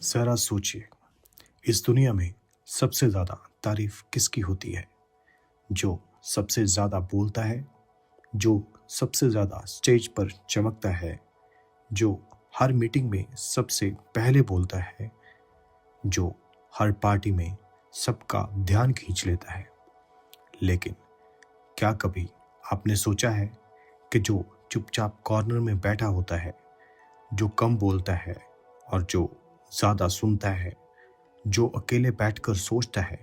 जरा सोचिए, इस दुनिया में सबसे ज्यादा तारीफ किसकी होती है? जो सबसे ज्यादा बोलता है, जो सबसे ज्यादा स्टेज पर चमकता है, जो हर मीटिंग में सबसे पहले बोलता है, जो हर पार्टी में सबका ध्यान खींच लेता है। लेकिन क्या कभी आपने सोचा है कि जो चुपचाप कॉर्नर में बैठा होता है, जो कम बोलता है और जो ज्यादा सुनता है, जो अकेले बैठकर सोचता है,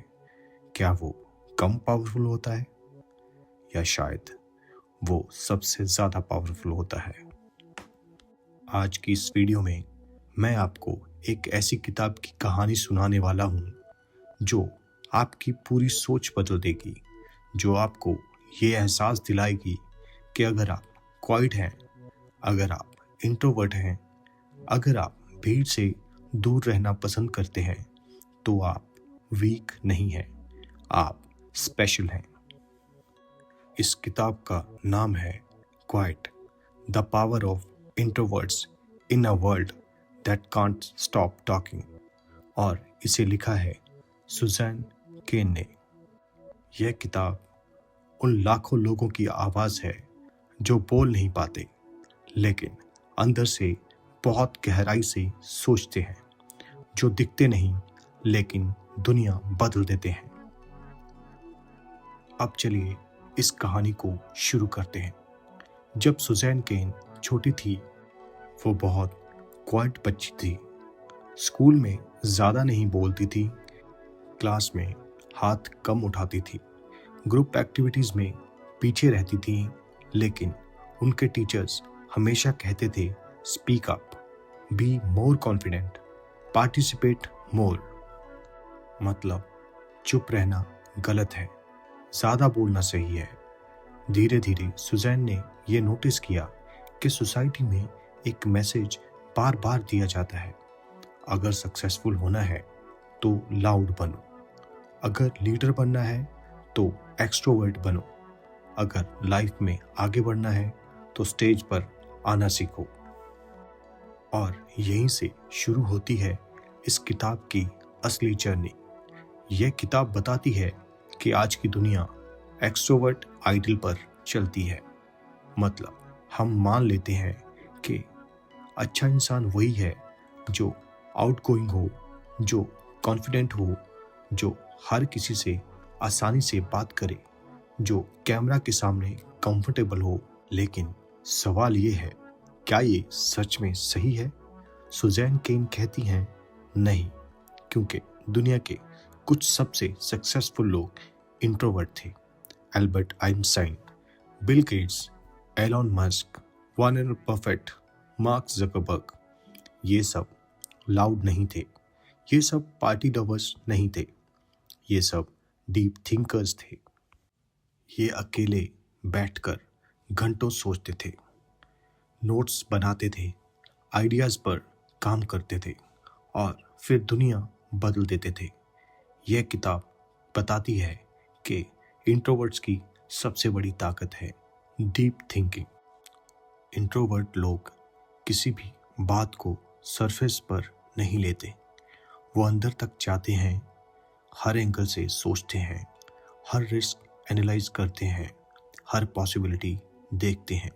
क्या वो कम पावरफुल होता है या शायद वो सबसे ज्यादा पावरफुल होता है? आज की इस वीडियो में मैं आपको एक ऐसी किताब की कहानी सुनाने वाला हूं जो आपकी पूरी सोच बदल देगी, जो आपको ये एहसास दिलाएगी कि अगर आप क्वाइट हैं, अगर आप इंट्रोवर्ट हैं, अगर आप भीड़ से दूर रहना पसंद करते हैं, तो आप वीक नहीं हैं, आप स्पेशल हैं। इस किताब का नाम है quite, the power of introverts in a world that can't stop talking, और इसे लिखा है सुज़ैन केन ने। यह किताब उन लाखों लोगों की आवाज़ है जो बोल नहीं पाते, लेकिन अंदर से बहुत गहराई से सोचते हैं, जो दिखते नहीं लेकिन दुनिया बदल देते हैं। अब चलिए इस कहानी को शुरू करते हैं। जब सुज़ैन केन छोटी थी, वो बहुत क्वाइट बच्ची थी। स्कूल में ज़्यादा नहीं बोलती थी, क्लास में हाथ कम उठाती थी, ग्रुप एक्टिविटीज़ में पीछे रहती थी, लेकिन उनके टीचर्स हमेशा कहते थे, speak up, be more confident, participate more. मतलब चुप रहना गलत है, ज़्यादा बोलना सही है। धीरे धीरे सुज़ैन ने यह नोटिस किया कि सोसाइटी में एक मैसेज बार बार दिया जाता है, अगर सक्सेसफुल होना है तो लाउड बनो, अगर लीडर बनना है तो एक्सट्रोवर्ट बनो, अगर लाइफ में आगे बढ़ना है तो स्टेज पर आना सीखो। और यहीं से शुरू होती है इस किताब की असली जर्नी। यह किताब बताती है कि आज की दुनिया एक्सट्रोवर्ट आइडल पर चलती है। मतलब हम मान लेते हैं कि अच्छा इंसान वही है जो आउटगोइंग हो, जो कॉन्फिडेंट हो, जो हर किसी से आसानी से बात करे, जो कैमरा के सामने कंफर्टेबल हो। लेकिन सवाल ये है, क्या ये सच में सही है? सुज़ैन केन कहती हैं, नहीं, क्योंकि दुनिया के कुछ सबसे सक्सेसफुल लोग इंट्रोवर्ट थे। Albert Einstein, Bill Gates, Elon Musk, Warner Buffett, mark Zuckerberg, ये सब लाउड नहीं थे, ये सब पार्टी लवर्स नहीं थे, ये सब डीप थिंकर्स थे। ये अकेले बैठकर घंटों सोचते थे, नोट्स बनाते थे, आइडियाज़ पर काम करते थे और फिर दुनिया बदल देते थे। यह किताब बताती है कि इंट्रोवर्ट्स की सबसे बड़ी ताकत है डीप थिंकिंग। इंट्रोवर्ट लोग किसी भी बात को सरफेस पर नहीं लेते, वो अंदर तक जाते हैं, हर एंगल से सोचते हैं, हर रिस्क एनालाइज करते हैं, हर पॉसिबिलिटी देखते हैं।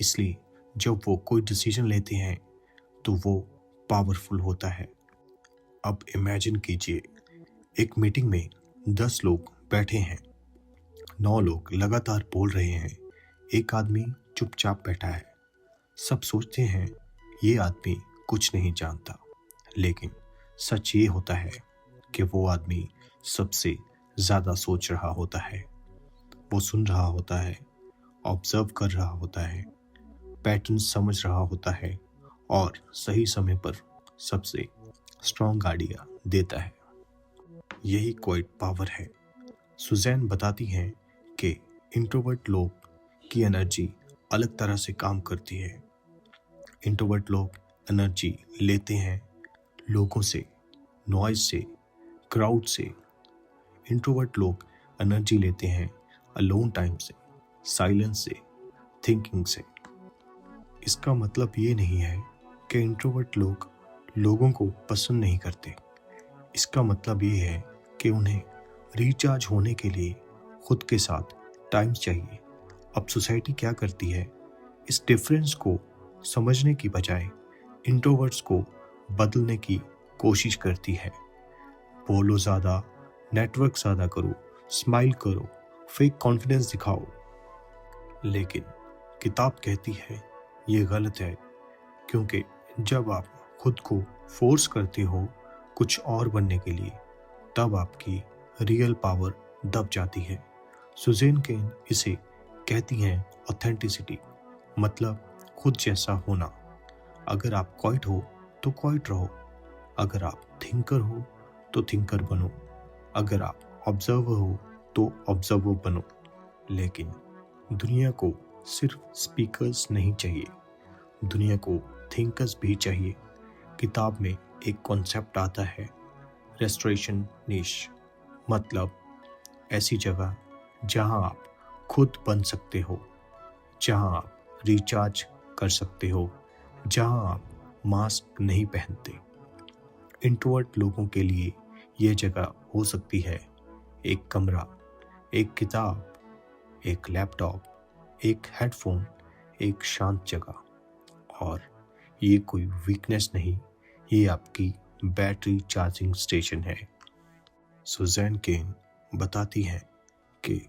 इसलिए जब वो कोई डिसीजन लेते हैं तो वो पावरफुल होता है। अब इमेजिन कीजिए, एक मीटिंग में 10 लोग बैठे हैं, 9 लोग लगातार बोल रहे हैं, एक आदमी चुपचाप बैठा है। सब सोचते हैं ये आदमी कुछ नहीं जानता, लेकिन सच ये होता है कि वो आदमी सबसे ज़्यादा सोच रहा होता है। वो सुन रहा होता है, ऑब्जर्व कर रहा होता है, पैटर्न समझ रहा होता है और सही समय पर सबसे स्ट्रॉन्ग आइडिया देता है। यही क्वाइट पावर है। सुज़ैन बताती हैं कि इंट्रोवर्ट लोग की एनर्जी अलग तरह से काम करती है। इंट्रोवर्ट लोग एनर्जी लेते हैं लोगों से, नॉइज से, क्राउड से। इंट्रोवर्ट लोग एनर्जी लेते हैं अलोन टाइम से, साइलेंस से, थिंकिंग से। इसका मतलब ये नहीं है कि इंट्रोवर्ट लोग लोगों को पसंद नहीं करते। इसका मतलब ये है कि उन्हें रिचार्ज होने के लिए खुद के साथ टाइम चाहिए। अब सोसाइटी क्या करती है, इस डिफरेंस को समझने की बजाय इंट्रोवर्ट्स को बदलने की कोशिश करती है। बोलो ज़्यादा, नेटवर्क ज़्यादा करो, स्माइल करो, फेक कॉन्फिडेंस दिखाओ। लेकिन किताब कहती है ये गलत है, क्योंकि जब आप खुद को फोर्स करते हो कुछ और बनने के लिए, तब आपकी रियल पावर दब जाती है। सुज़ैन केन इसे कहती हैं ऑथेंटिसिटी, मतलब खुद जैसा होना। अगर आप क्वाइट हो तो क्वाइट रहो, अगर आप थिंकर हो तो थिंकर बनो, अगर आप ऑब्जर्वर हो तो ऑब्जर्वर बनो। लेकिन दुनिया को सिर्फ स्पीकर्स नहीं चाहिए, दुनिया को थिंकर्स भी चाहिए। किताब में एक कॉन्सेप्ट आता है, रेस्टोरेशन नीश, मतलब ऐसी जगह जहां आप खुद बन सकते हो, जहां आप रिचार्ज कर सकते हो, जहां आप मास्क नहीं पहनते। इंट्रोवर्ट लोगों के लिए यह जगह हो सकती है एक कमरा, एक किताब, एक लैपटॉप, एक हेडफोन, एक शांत जगह। और ये कोई वीकनेस नहीं, ये आपकी बैटरी चार्जिंग स्टेशन है। सुज़ैन केन बताती हैं कि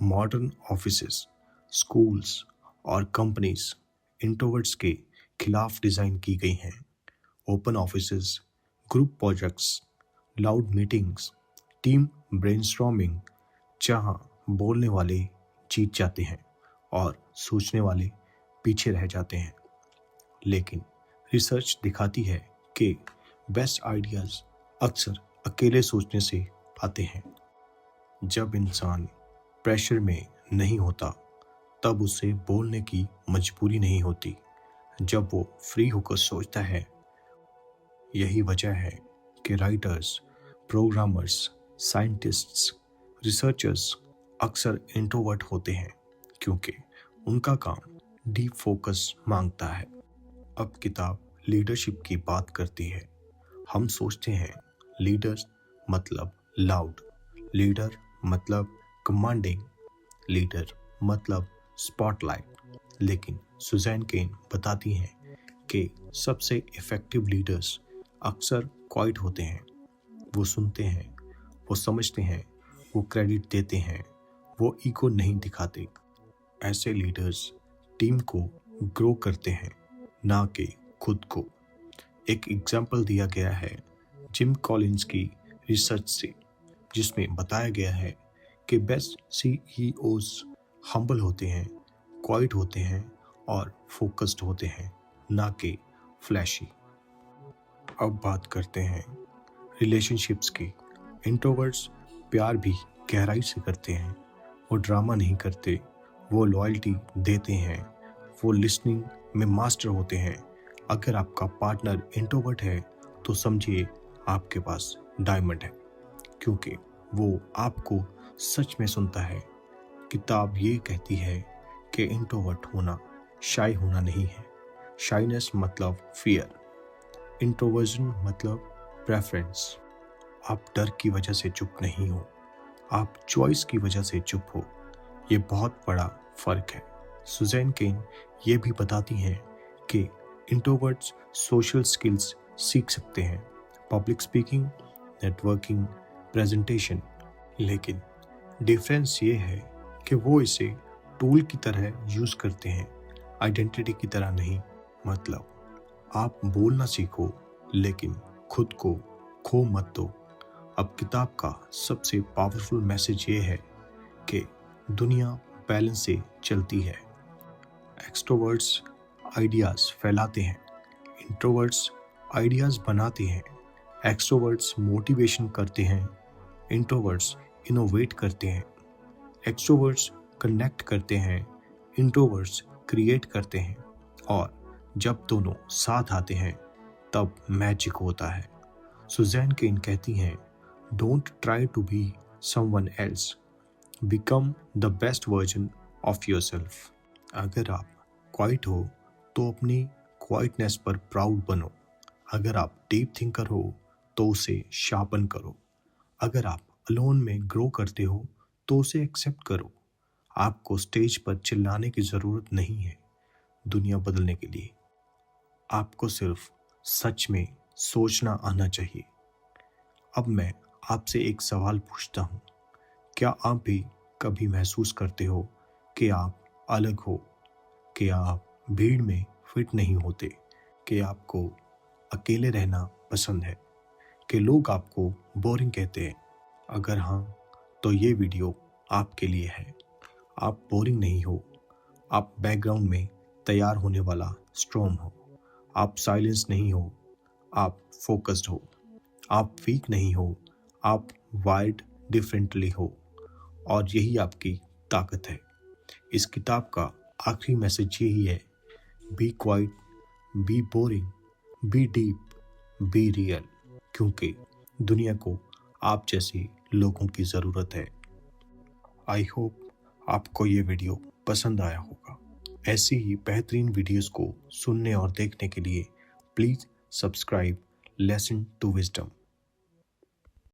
मॉडर्न ऑफिसेस, स्कूल्स और कंपनीज इंट्रोवर्ट्स के खिलाफ डिज़ाइन की गई हैं। Open offices, group projects, loud meetings, team brainstorming, जहां बोलने वाले जीत जाते हैं और सोचने वाले पीछे रह जाते हैं। लेकिन रिसर्च दिखाती है कि बेस्ट आइडियाज़ अक्सर अकेले सोचने से आते हैं। जब इंसान प्रेशर में नहीं होता, तब उसे बोलने की मजबूरी नहीं होती। जब वो फ्री होकर सोचता है, यही वजह है कि राइटर्स, प्रोग्रामर्स, साइंटिस्ट्स, रिसर्चर्स अक्सर इंट्रोवर्ट होते हैं, क्योंकि उनका काम डीप फोकस मांगता है। अब किताब लीडरशिप की बात करती है। हम सोचते हैं लीडर्स मतलब लाउड, लीडर मतलब कमांडिंग, लीडर मतलब स्पॉटलाइट। लेकिन सुज़ैन केन बताती हैं कि सबसे इफ़ेक्टिव लीडर्स अक्सर क्वाइट होते हैं। वो सुनते हैं, वो समझते हैं, वो क्रेडिट देते हैं, वो ईगो नहीं दिखाते। ऐसे लीडर्स टीम को ग्रो करते हैं, ना कि खुद को। एक एग्जाम्पल दिया गया है जिम कॉलिंस की रिसर्च से, जिसमें बताया गया है कि बेस्ट सीईओज हम्बल होते हैं, क्वाइट होते हैं और फोकस्ड होते हैं, ना कि फ्लैशी। अब बात करते हैं रिलेशनशिप्स की। इंट्रोवर्ट्स प्यार भी गहराई से करते हैं, वो ड्रामा नहीं करते, वो लॉयल्टी देते हैं, वो लिसनिंग में मास्टर होते हैं। अगर आपका पार्टनर इंट्रोवर्ट है तो समझिए आपके पास डायमंड है, क्योंकि वो आपको सच में सुनता है। किताब ये कहती है कि इंट्रोवर्ट होना शाय होना नहीं है। शाइनेस मतलब फियर, इंट्रोवर्जन मतलब प्रेफरेंस। आप डर की वजह से चुप नहीं हो, आप चॉइस की वजह से चुप हो। ये बहुत बड़ा फर्क है। सुज़ैन केन ये भी बताती हैं कि इंट्रोवर्ट्स सोशल स्किल्स सीख सकते हैं, पब्लिक स्पीकिंग, नेटवर्किंग, प्रेजेंटेशन। लेकिन डिफरेंस ये है कि वो इसे टूल की तरह यूज़ करते हैं, आइडेंटिटी की तरह नहीं। मतलब आप बोलना सीखो, लेकिन खुद को खो मत दो। अब किताब का सबसे पावरफुल मैसेज ये है कि दुनिया बैलेंस से चलती है। एक्सट्रोवर्ट्स आइडियाज़ फैलाते हैं, इंट्रोवर्ट्स आइडियाज़ बनाते हैं। एक्सट्रोवर्ट्स मोटिवेशन करते हैं, इंट्रोवर्ट्स इनोवेट करते हैं। एक्सट्रोवर्ट्स कनेक्ट करते हैं, इंट्रोवर्ट्स क्रिएट करते हैं। और जब दोनों साथ आते हैं तब मैजिक होता है। सुज़ैन केन कहती हैं, don't try to be someone else, become the best version of yourself. अगर आप क्वाइट हो तो अपनी क्वाइटनेस पर प्राउड बनो, अगर आप डीप थिंकर हो तो उसे शार्पन करो। अगर आप अलोन में ग्रो करते हो तो उसे एक्सेप्ट करो। आपको स्टेज पर चिल्लाने की ज़रूरत नहीं है दुनिया बदलने के लिए। आपको सिर्फ सच में सोचना आना चाहिए। अब मैं आपसे एक सवाल पूछता हूँ, क्या आप भी कभी महसूस करते हो कि आप अलग हो, कि आप भीड़ में फिट नहीं होते, कि आपको अकेले रहना पसंद है, कि लोग आपको बोरिंग कहते हैं? अगर हाँ, तो ये वीडियो आपके लिए है। आप बोरिंग नहीं हो, आप बैकग्राउंड में तैयार होने वाला स्टॉर्म हो। आप साइलेंस नहीं हो, आप फोकस्ड हो। आप वीक नहीं हो, आप वाइल्ड डिफरेंटली हो, और यही आपकी ताकत है। इस किताब का आखिरी मैसेज यही है, be quiet, be boring, be deep, be real, क्योंकि दुनिया को आप जैसे लोगों की ज़रूरत है। आई होप आपको ये वीडियो पसंद आया होगा। ऐसी ही बेहतरीन वीडियोस को सुनने और देखने के लिए please subscribe lesson to wisdom.